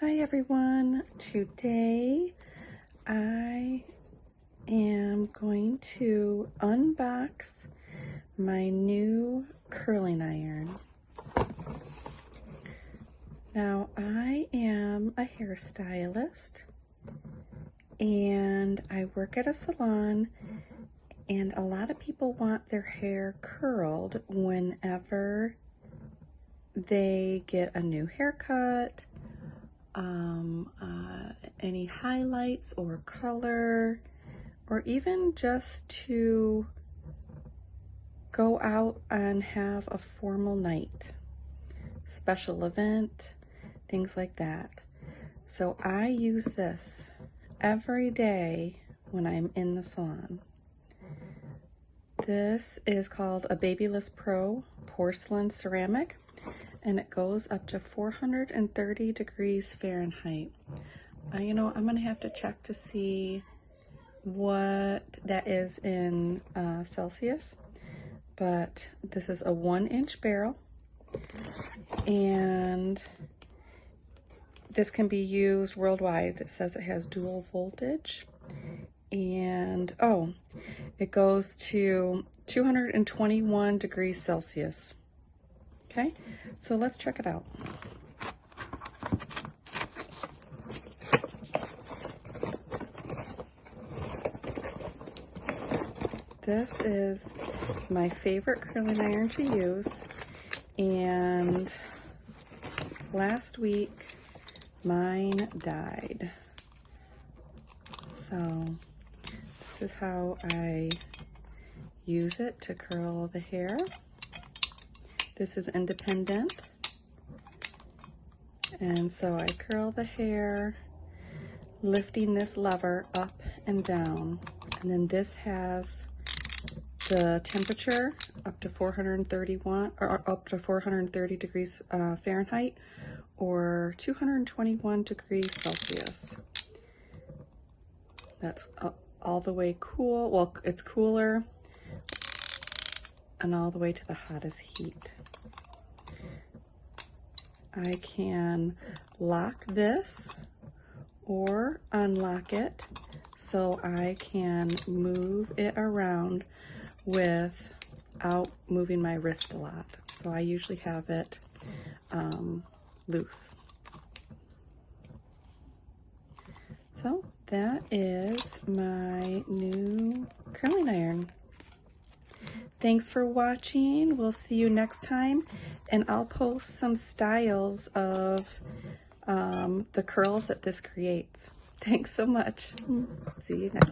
Hi everyone, today I am going to unbox my new curling iron. Now I am a hairstylist and I work at a salon, and a lot of people want their hair curled whenever they get a new haircut, any highlights or color, or even just to go out and have a formal night, special event, things like that. So I use this every day when I'm in the salon. This is called a Babyliss Pro porcelain ceramic, and it goes up to 430 degrees Fahrenheit. I'm gonna have to check to see what that is in Celsius, but this is a 1-inch barrel, and this can be used worldwide. It says it has dual voltage, and it goes to 221 degrees Celsius. Okay, so let's check it out. This is my favorite curling iron to use, and last week mine died. So this is how I use it to curl the hair. This is independent, and so I curl the hair lifting this lever up and down, and then this has the temperature up to 431 or up to 430 degrees Fahrenheit or 221 degrees Celsius. That's all the way cool. Well, it's cooler, and all the way to the hottest heat. I can lock this or unlock it so I can move it around without moving my wrist a lot. So I usually have it loose. So that is my new curling iron. Thanks for watching. We'll see you next time, and I'll post some styles of the curls that this creates. Thanks so much. See you next time.